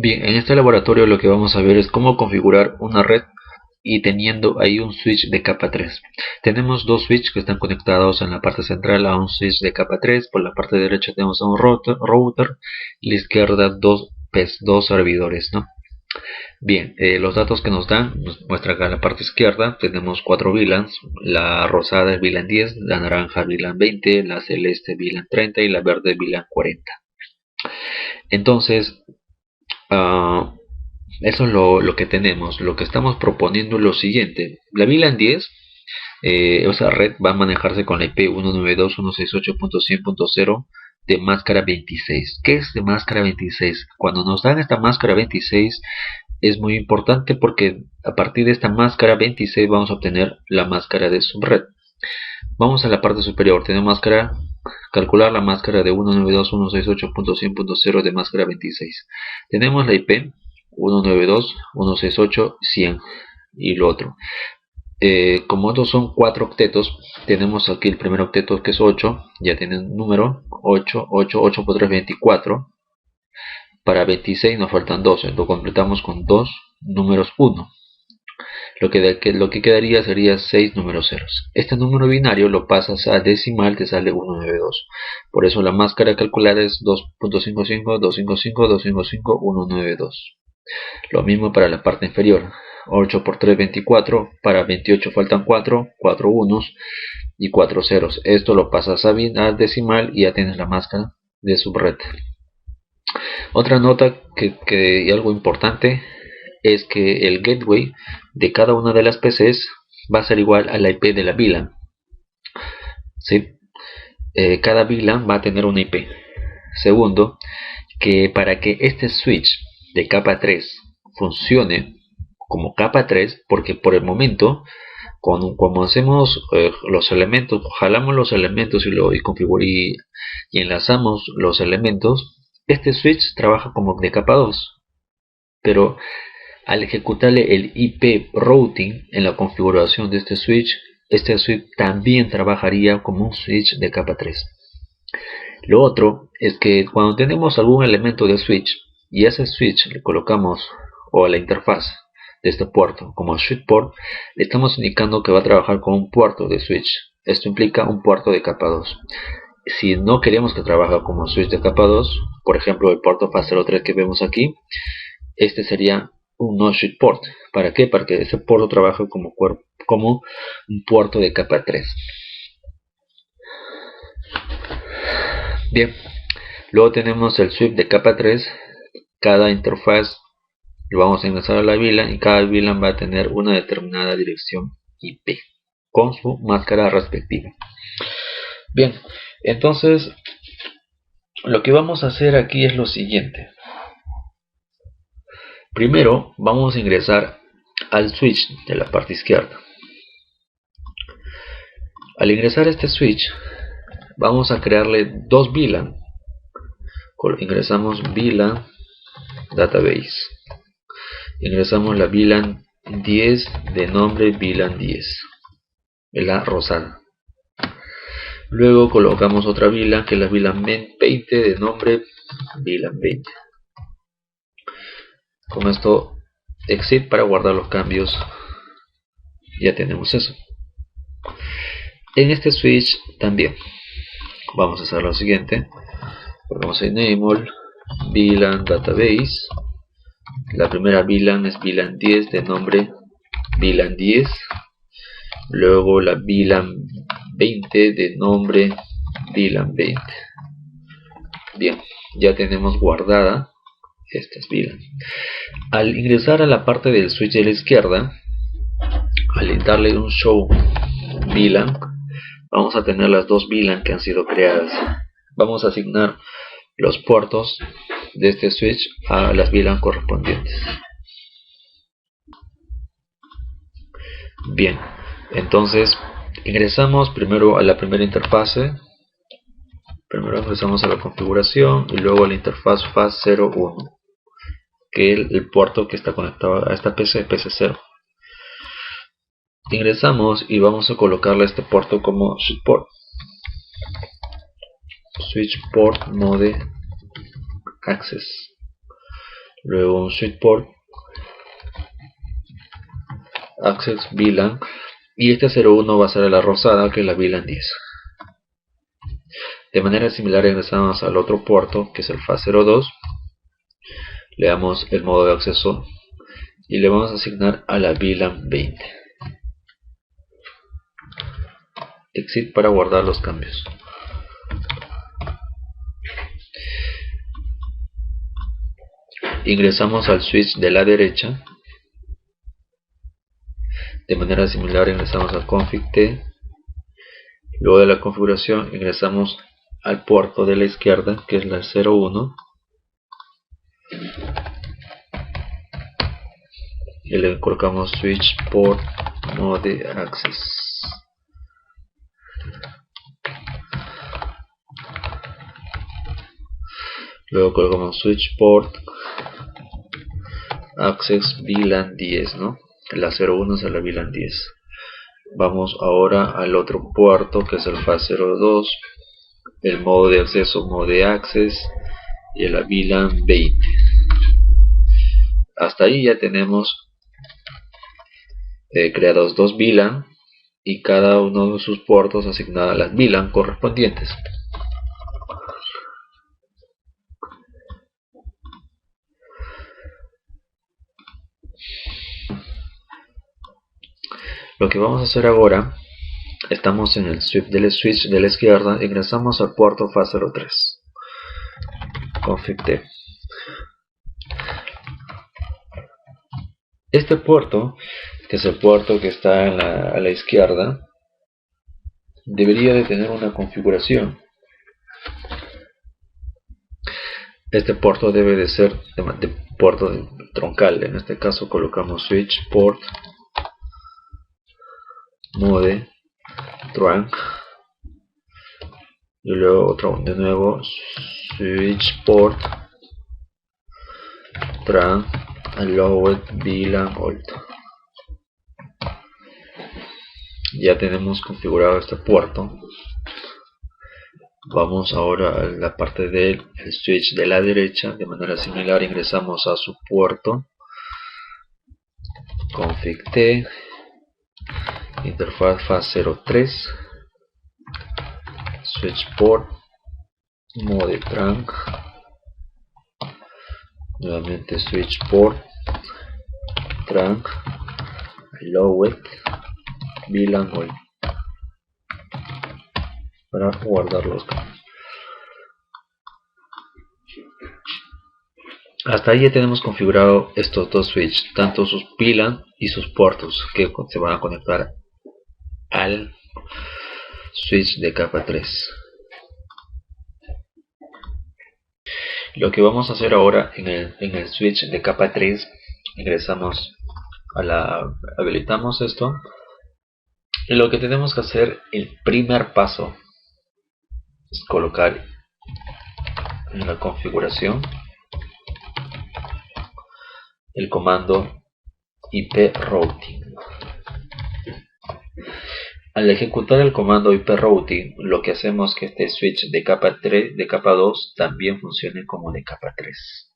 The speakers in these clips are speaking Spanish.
Bien, en este laboratorio lo que vamos a ver es cómo configurar una red y teniendo ahí un switch de capa 3. Tenemos dos switches que están conectados en la parte central a un switch de capa 3. Por la parte derecha tenemos a un router y a la izquierda dos servidores, ¿no? Bien, los datos que nos dan nos muestra acá en la parte izquierda. Tenemos 4 VLANs. La rosada es VLAN 10, la naranja VLAN 20, la celeste VLAN 30 y la verde VLAN 40. Entonces, uh, eso es lo que tenemos. Lo que estamos proponiendo es lo siguiente. La VLAN 10, esa red va a manejarse con la IP 192.168.100.0 de máscara 26. ¿Qué es de máscara 26? Cuando nos dan esta máscara 26 es muy importante porque a partir de esta máscara 26 vamos a obtener la máscara de subred. Vamos a la parte superior, tenemos máscara, calcular la máscara de 192.168.100.0 de máscara 26. Tenemos la IP 192.168.100 y lo otro. Como estos son 4 octetos, tenemos aquí el primer octeto que es 8, ya tiene un número 8, 8, 8 por 3, 24. Para 26 nos faltan 12, lo completamos con 2 números 1. Lo que quedaría sería 6 números ceros. Este número binario lo pasas a decimal, te sale 192. Por eso la máscara calculada es 2.55, 255, 255, 192. Lo mismo para la parte inferior. 8 por 3, 24. Para 28 faltan 4, 4 unos y 4 ceros. Esto lo pasas a decimal y ya tienes la máscara de subred. Otra nota y algo importante es que el gateway de cada una de las PCs va a ser igual a la IP de la VLAN. ¿Sí? Cada VLAN va a tener una IP. Segundo, que para que este switch de capa 3 funcione como capa 3, porque por el momento, como hacemos los elementos, jalamos los elementos y enlazamos los elementos, este switch trabaja como de capa 2, pero al ejecutarle el IP routing en la configuración de este switch también trabajaría como un switch de capa 3. Lo otro es que cuando tenemos algún elemento de switch y a ese switch le colocamos o a la interfaz de este puerto como switch port, le estamos indicando que va a trabajar con un puerto de switch. Esto implica un puerto de capa 2. Si no queremos que trabaje como switch de capa 2, por ejemplo el puerto FAT03 que vemos aquí, este sería un no switch port. ¿Para qué? Para que ese puerto trabaje como un puerto de capa 3. Bien, luego tenemos el switch de capa 3. Cada interfaz lo vamos a ingresar a la VLAN y cada VLAN va a tener una determinada dirección IP con su máscara respectiva. Bien, entonces lo que vamos a hacer aquí es lo siguiente. Primero vamos a ingresar al switch de la parte izquierda. Al ingresar a este switch vamos a crearle dos VLAN. Ingresamos VLAN database. Ingresamos la VLAN 10 de nombre VLAN 10, la rosada. Luego colocamos otra VLAN que es la VLAN 20 de nombre VLAN 20. Con esto exit para guardar los cambios. Ya tenemos eso. En este switch también vamos a hacer lo siguiente. Ponemos enable VLAN database. La primera VLAN es VLAN 10 de nombre VLAN 10. Luego la VLAN 20 de nombre VLAN 20. Bien, ya tenemos guardada estas VLAN. Al ingresar a la parte del switch de la izquierda, al darle un show VLAN, vamos a tener las dos VLAN que han sido creadas. Vamos a asignar los puertos de este switch a las VLAN correspondientes. Bien, entonces ingresamos primero a la primera interfase. Primero ingresamos a la configuración y luego a la interfaz FAT01, que es el puerto que está conectado a esta PC, PC0. Ingresamos y vamos a colocarle este puerto como switch port. Switch port node access. luego un switch port, access VLAN, y este 01 va a ser la rosada, que es la VLAN 10. De manera similar ingresamos al otro puerto, que es el FAS02, le damos el modo de acceso y le vamos a asignar a la VLAN 20. Exit para guardar los cambios. Ingresamos al switch de la derecha. De manera similar ingresamos a config T. Luego de la configuración ingresamos al puerto de la izquierda, que es la 01, y le colocamos switch port mode access. Luego colocamos switch port access VLAN 10, ¿no? La 01 es la VLAN 10. Vamos ahora al otro puerto, que es el FAS02, el modo de acceso mode access y la VLAN 20. Hasta ahí ya tenemos creados dos VLAN y cada uno de sus puertos asignadas a las VLAN correspondientes. Lo que vamos a hacer ahora, estamos en el switch de la izquierda, ingresamos al puerto FAS03, config T. Este puerto, que es el puerto que está a la izquierda, debería de tener una configuración. Este puerto debe de ser de puerto troncal. En este caso colocamos switch port mode trunk, y luego de nuevo switch port trunk allowed VLAN alt. Ya tenemos configurado este puerto. Vamos ahora a la parte del switch de la derecha. De manera similar ingresamos a su puerto, config T, interfaz FAS03, switch port mode trunk, nuevamente switch port trunk allowed VLAN alt, para guardar los cambios. Hasta ahí ya tenemos configurado estos dos switches, tanto sus VLAN y sus puertos, que se van a conectar al switch de capa 3. Lo que vamos a hacer ahora en el switch de capa 3, ingresamos habilitamos esto, y lo que tenemos que hacer, el primer paso, es colocar en la configuración el comando IP routing. Al ejecutar el comando IP routing, lo que hacemos es que este switch de capa 3, de capa 2 también funcione como de capa 3.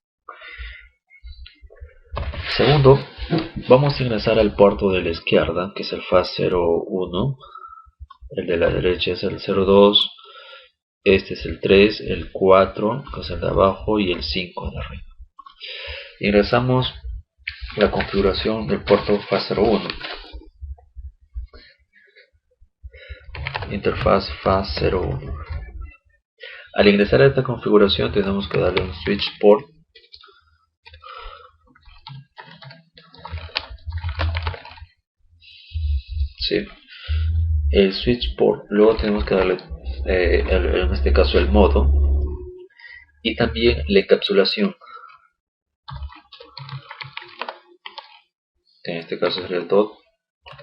Segundo, vamos a ingresar al puerto de la izquierda, que es el FAS01, el de la derecha es el 02, este es el 3, el 4, que es el de abajo, y el 5 de arriba. Ingresamos la configuración del puerto FAS01, interfaz FAS01. Al ingresar a esta configuración tenemos que darle un switch port el switch port, luego tenemos que darle en este caso el modo y también la encapsulación. En este caso sería el dot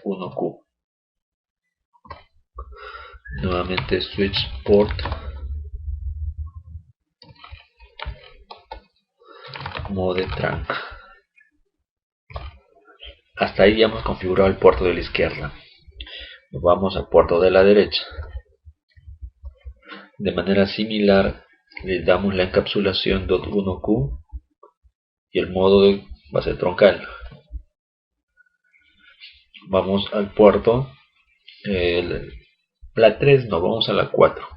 1Q. Nuevamente switch port mode trunk. Hasta ahí ya hemos configurado el puerto de la izquierda. Nos vamos al puerto de la derecha. De manera similar le damos la encapsulación .1Q y el modo va a ser troncal. Vamos al puerto, la 3 no, vamos a la 4.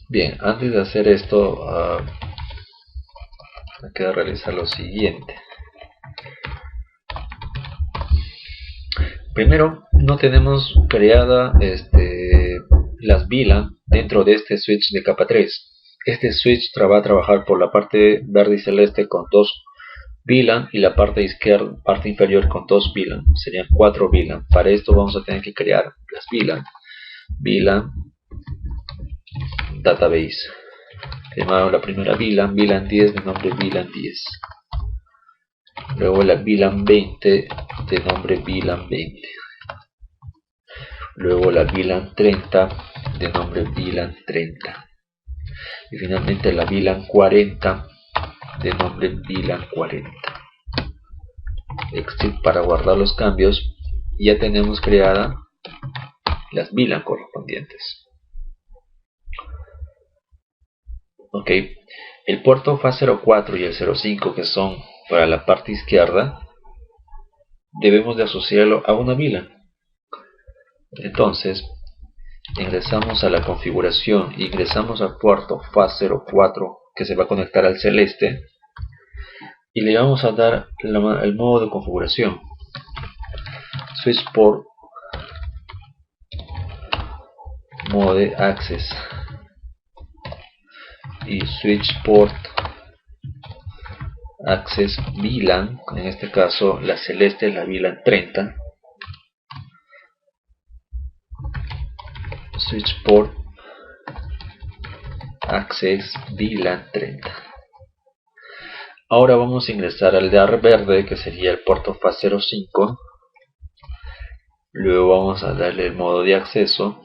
Bien, antes de hacer esto, me queda realizar lo siguiente. Primero, no tenemos creada las VLAN dentro de este switch de capa 3. Este switch va a trabajar por la parte verde y celeste con 2 VLAN y la parte izquierda, parte inferior con 2 VLAN. Serían 4 VLAN. Para esto vamos a tener que crear las VLAN. VLAN Database. Llamado la primera VLAN, VLAN 10 de nombre VLAN 10. Luego la VLAN 20 de nombre VLAN 20. Luego la VLAN 30 de nombre VLAN 30. Y finalmente la VLAN 40 de nombre VLAN 40. Exit para guardar los cambios. Ya tenemos creada las VLAN correspondientes. Ok, el puerto FAT04 y el 05, que son para la parte izquierda, debemos de asociarlo a una VLAN. Entonces, ingresamos a la configuración, ingresamos al puerto FAT04 que se va a conectar al celeste y le vamos a dar el modo de configuración. Switch port mode access y switch port access VLAN, en este caso la celeste es la VLAN 30. Switch port access VLAN 30. Ahora vamos a ingresar al de verde, que sería el puerto FAT05. Luego vamos a darle el modo de acceso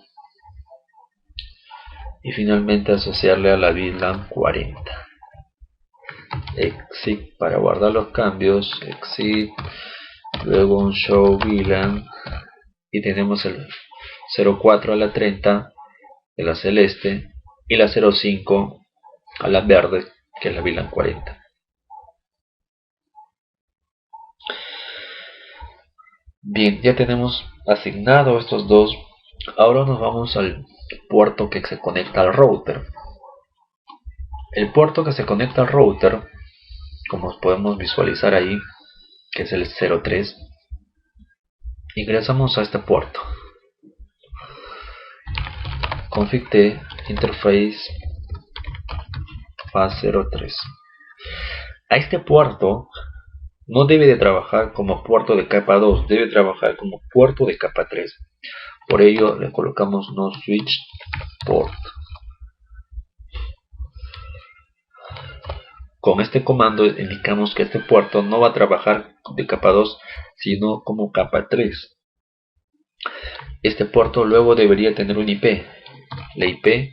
y finalmente asociarle a la VLAN 40. Exit para guardar los cambios, exit, luego un show VLAN y tenemos el 04 a la 30 de la celeste y la 05 a la verde, que es la VLAN 40. Bien, ya tenemos asignado estos dos. Ahora nos vamos al puerto que se conecta al router. El puerto que se conecta al router, como podemos visualizar ahí, que es el 03, ingresamos a este puerto. Config T interface FAT03. A este puerto no debe de trabajar como puerto de capa 2, debe trabajar como puerto de capa 3. Por ello le colocamos no switch port. Con este comando indicamos que este puerto no va a trabajar de capa 2, sino como capa 3. Este puerto luego debería tener un IP. La IP de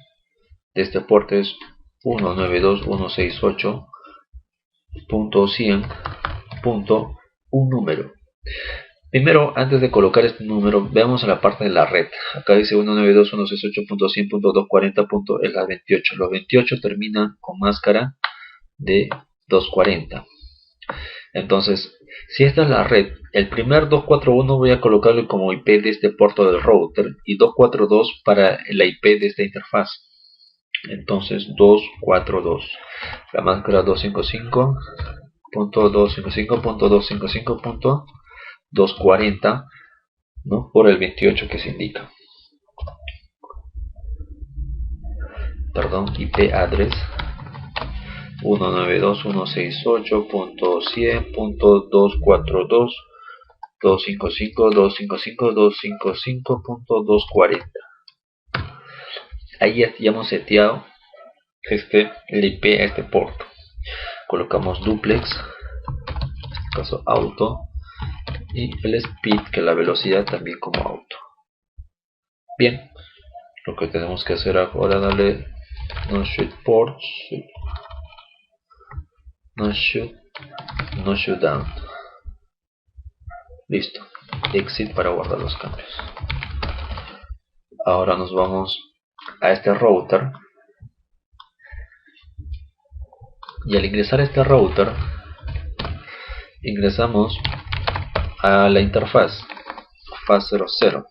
este puerto es 192.168.100. Un número. Primero, antes de colocar este número, veamos a la parte de la red. Acá dice 192.168.100.240. Es la 28. Los 28 terminan con máscara de 240. Entonces, si esta es la red, el primer 241 voy a colocarlo como IP de este puerto del router y 242 para la IP de esta interfaz. Entonces 242, la máscara 255.255.255.240, ¿no? Por el 28 que se indica. Perdón, IP address 192.168.100.242.255.255.255.240. Ahí ya hemos seteado el IP a este puerto. Colocamos duplex, en este caso auto, y el speed, que es la velocidad, también como auto. Bien, lo que tenemos que hacer ahora es darle no shoot port, no shoot down. Listo. Exit para guardar los cambios. Ahora nos vamos a este router. Y al ingresar a este router, ingresamos a la interfaz FAS00.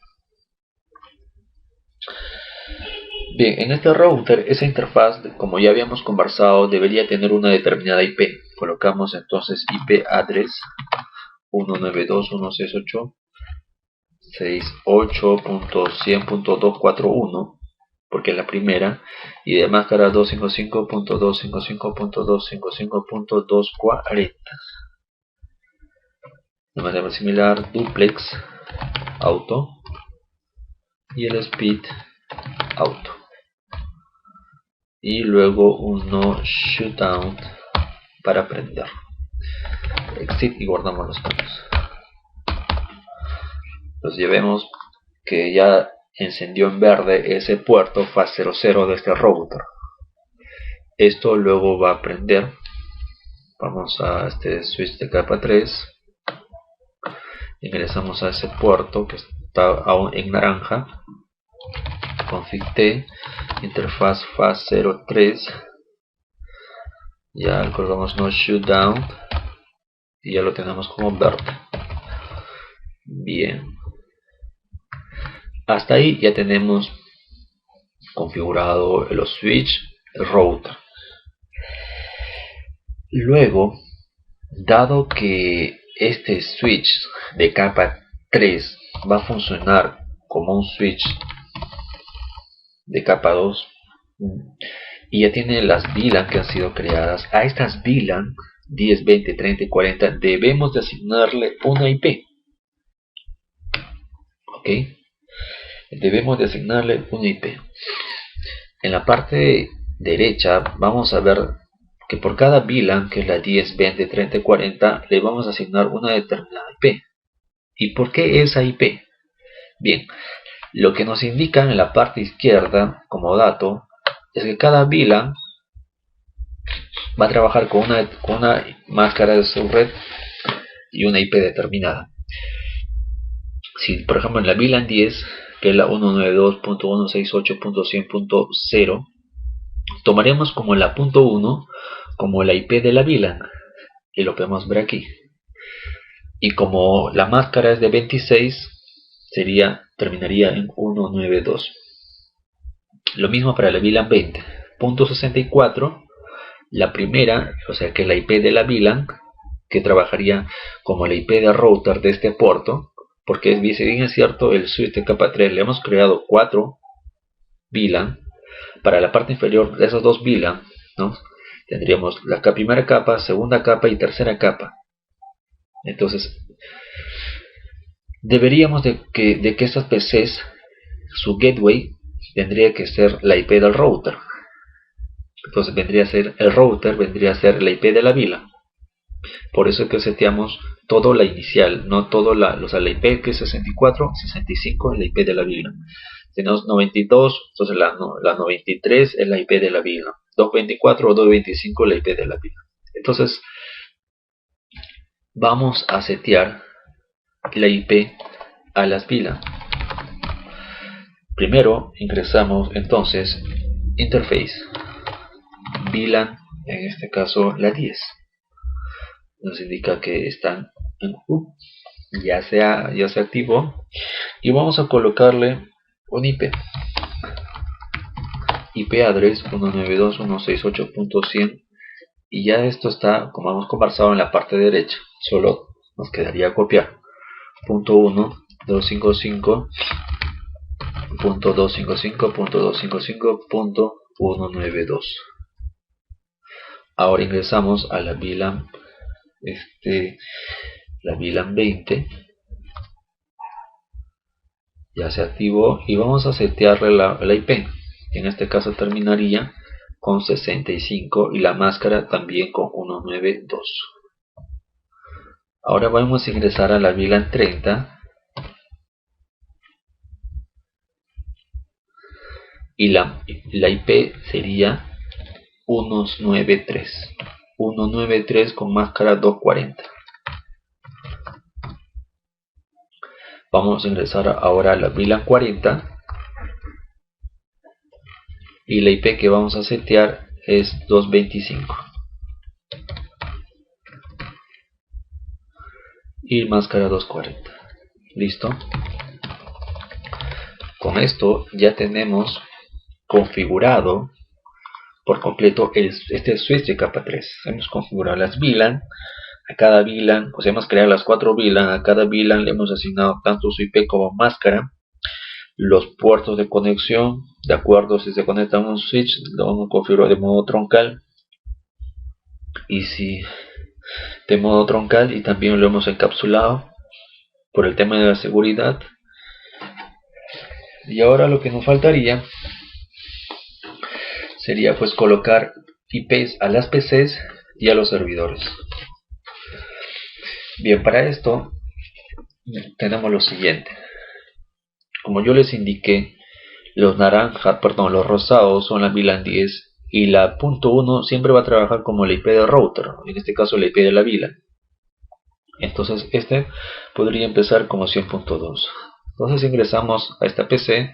Bien, en este router, esa interfaz, como ya habíamos conversado, debería tener una determinada IP. Colocamos entonces IP address 192.168.100.241, porque es la primera, y de máscara 255.255.255.240. De manera similar, duplex auto y el speed auto, y luego un no shutdown para prender. Exit y guardamos los cambios. Entonces ya vemos que ya encendió en verde ese puerto FAS00 de este router. Esto luego va a prender. Vamos a este switch de capa 3, ingresamos a ese puerto que está aún en naranja, config T, interfaz FAS03, ya colocamos no shutdown y ya lo tenemos como verde. Bien, hasta ahí ya tenemos configurado los switch, el router. Luego, dado que este switch de capa 3 va a funcionar como un switch de capa 2 y ya tiene las VLAN que han sido creadas, a estas VLAN 10, 20, 30 y 40 debemos de asignarle una IP. ¿Ok? Debemos de asignarle una IP. En la parte derecha vamos a ver que por cada VLAN, que es la 10, 20, 30 y 40, le vamos a asignar una determinada IP. ¿Y por qué esa IP? Bien, lo que nos indican en la parte izquierda como dato es que cada VLAN va a trabajar con una máscara de subred y una IP determinada. Si por ejemplo en la VLAN 10, que es la 192.168.100.0, tomaremos como la punto 1 como la IP de la VLAN, y lo podemos ver aquí. Y como la máscara es de 26, terminaría en 192. Lo mismo para la VLAN 20. Punto 64, la primera, o sea que es la IP de la VLAN, que trabajaría como la IP de router de este puerto, porque si bien es cierto, el switch de capa 3 le hemos creado 4 VLAN. Para la parte inferior de esas dos VLAN, ¿no?, tendríamos la primera capa, segunda capa y tercera capa. Entonces deberíamos de que estas PCs, su gateway tendría que ser la IP del router. Entonces vendría a ser el router, vendría a ser la IP de la VLAN. Por eso es que seteamos todo la inicial, no todo la IP que es 64, 65 es la IP de la VLAN. Tenemos 92, entonces la 93 es la IP de la VLAN. 224 o 225 la IP de la VLAN. Entonces vamos a setear la IP a las VLAN. Primero ingresamos entonces interface VLAN, en este caso la 10. Nos indica que están en ya se activó, y vamos a colocarle un IP address 192.168.100, y ya esto está, como hemos conversado, en la parte derecha. Solo nos quedaría copiar punto 1, 255.255.255.192. Ahora ingresamos a la VLAN la VLAN 20, ya se activó, y vamos a setearle la IP. En este caso terminaría con 65 y la máscara también con 192. Ahora vamos a ingresar a la VLAN 30 y la IP sería 193 con máscara 240. Vamos a ingresar ahora a la VLAN 40 y la IP que vamos a setear es 225 y máscara 240. Listo. Con esto ya tenemos configurado por completo este switch de capa 3. Hemos configurado las VLAN. A cada VLAN, pues hemos creado las 4 VLAN. A cada VLAN le hemos asignado tanto su IP como máscara. Los puertos de conexión, de acuerdo si se conecta a un switch, lo vamos a configurar de modo troncal. Y si de modo troncal, y también lo hemos encapsulado por el tema de la seguridad. Y ahora lo que nos faltaría sería pues colocar IPs a las PCs y a los servidores. Bien, para esto tenemos lo siguiente. Como yo les indiqué, los rosados son la VLAN 10 y la .1 siempre va a trabajar como la IP del router, en este caso la IP de la VLAN. Entonces este podría empezar como 100.2. Entonces ingresamos a esta PC,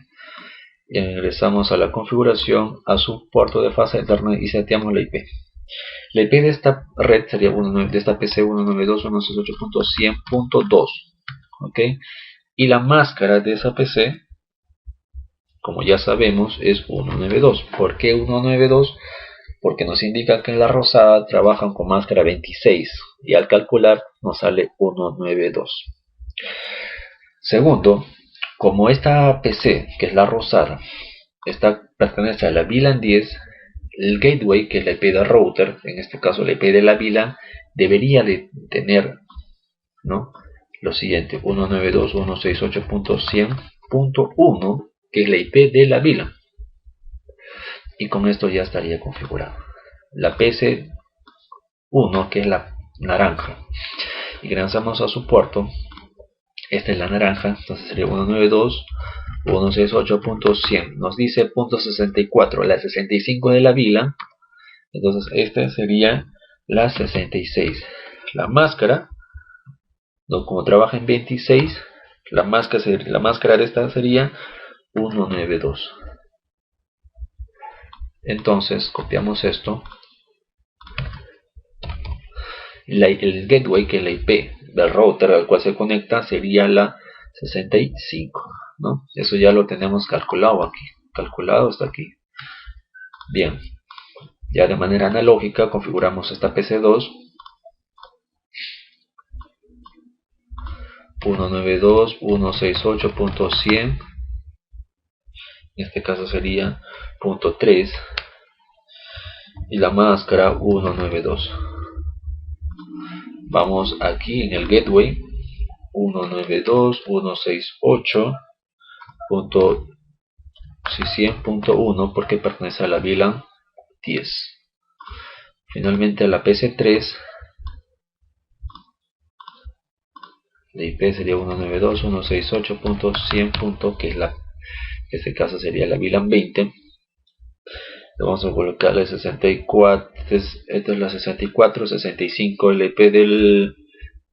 ingresamos a la configuración, a su puerto de fase Ethernet y seteamos la IP. La IP de esta red sería de esta PC 192.168.100.2, ¿ok? Y la máscara de esa PC, como ya sabemos, es 192. ¿Por qué 192? Porque nos indica que en la rosada trabajan con máscara 26 y al calcular nos sale 192. Segundo, como esta PC, que es la rosada, pertenece a la VLAN 10, el gateway, que es la IP del router, en este caso la IP de la VLAN, debería de tener, ¿no?, lo siguiente: 192.168.100.1, que es la IP de la VLAN. Y con esto ya estaría configurado. La PC1, que es la naranja, y ingresamos a su puerto. Esta es la naranja, entonces sería 192.168.100. Nos dice .64, la 65 de la VLAN. Entonces esta sería la 66. La máscara, ¿no?, como trabaja en 26, la máscara de esta sería 192. Entonces copiamos esto. El gateway, que es la IP del router al cual se conecta, sería la 65, ¿no? Eso ya lo tenemos calculado aquí. Calculado hasta aquí. Bien. Ya de manera analógica configuramos esta PC2. 192.168.100. En este caso sería .3. Y la máscara 192. Vamos aquí en el gateway. 192.168.100.1 porque pertenece a la VLAN 10. Finalmente a la PC3, la IP sería 192.168.100. que es en este caso sería la VLAN 20. Le vamos a colocar la 64, esta es la 64, 65 la IP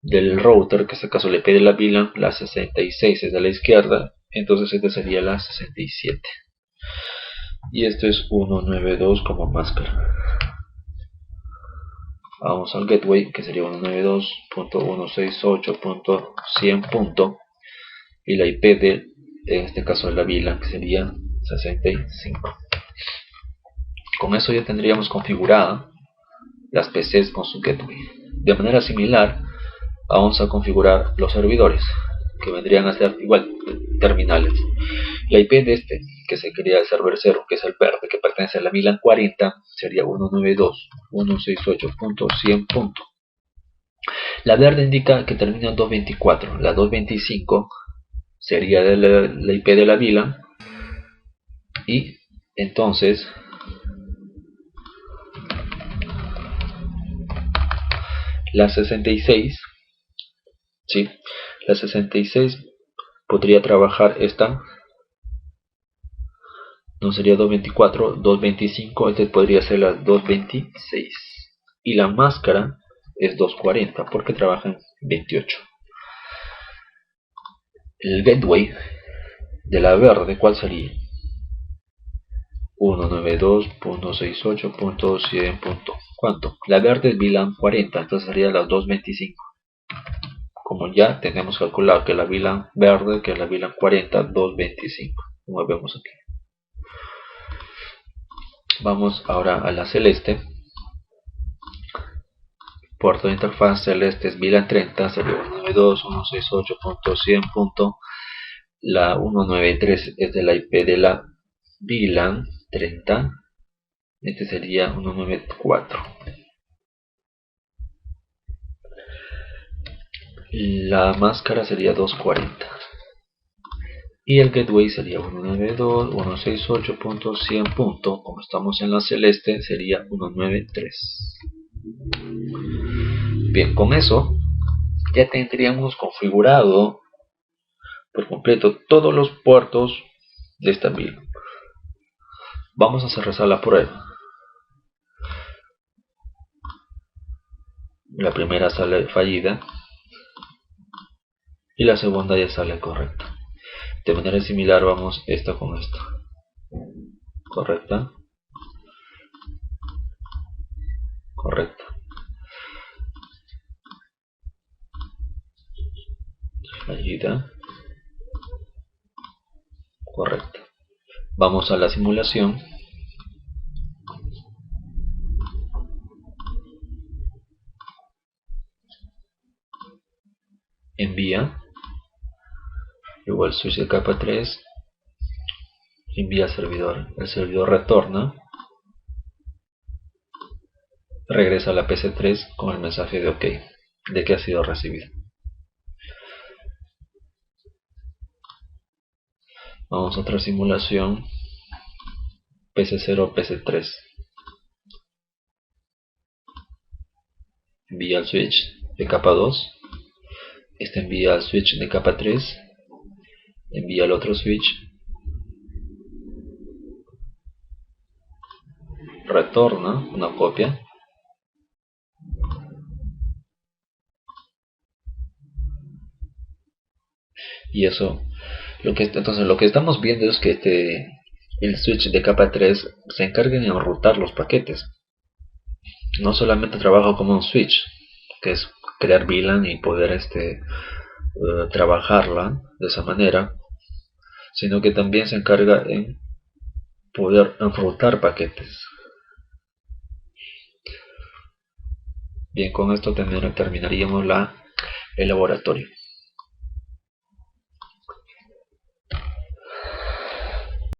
del router, que en este caso la IP de la VLAN, la 66 es de la izquierda, entonces esta sería la 67. Y esto es 192 como máscara. Vamos al gateway, que sería 192.168.100. y la IP en este caso de la VLAN, que sería 65. Con eso ya tendríamos configurada las PCs con su gateway. De manera similar vamos a configurar los servidores, que vendrían a ser igual terminales. La IP de este, que se quería el server 0, que es el verde, que pertenece a la VLAN 40, sería 192.168.100. La verde indica que termina en 224. La 225 sería la IP de la VLAN. Y entonces la 66, ¿sí?, la 66 podría trabajar esta, no sería 224, 225, este podría ser la 226. Y la máscara es 240 porque trabaja en 28. El gateway de la verde, ¿cuál sería? 192.168.100. ¿Cuánto? La verde es VLAN 40, entonces sería las 225. Como ya tenemos calculado que la VLAN verde, que es la VLAN 40, 225. Como vemos aquí. Vamos ahora a la celeste. Puerto de interfaz celeste es VLAN 30, sería 192.168.100. La 193 es de la IP de la VLAN 30. Este sería 194. La máscara sería 240. Y el gateway sería 192.168.100. Como estamos en la celeste, sería 193. Bien, con eso ya tendríamos configurado por completo todos los puertos de esta VLAN. Vamos a cerrar la prueba. La primera sale fallida y la segunda ya sale correcta. De manera similar vamos esta con esta. Correcta. Correcta. Fallida. Correcta. Vamos a la simulación. Envía. Igual switch de capa 3. Envía al servidor. El servidor retorna. Regresa a la PC3 con el mensaje de OK, de que ha sido recibido. Vamos a otra simulación. PC0, PC3. Envía al switch de capa 2. Este envía al switch de capa 3. Envía al otro switch. Retorna una copia. Y eso, entonces lo que estamos viendo es que el switch de capa 3 se encarga de enrutar los paquetes. No solamente trabaja como un switch, que es crear VLAN y poder trabajarla de esa manera, sino que también se encarga en poder enrutar paquetes. Bien, con esto terminaríamos el laboratorio.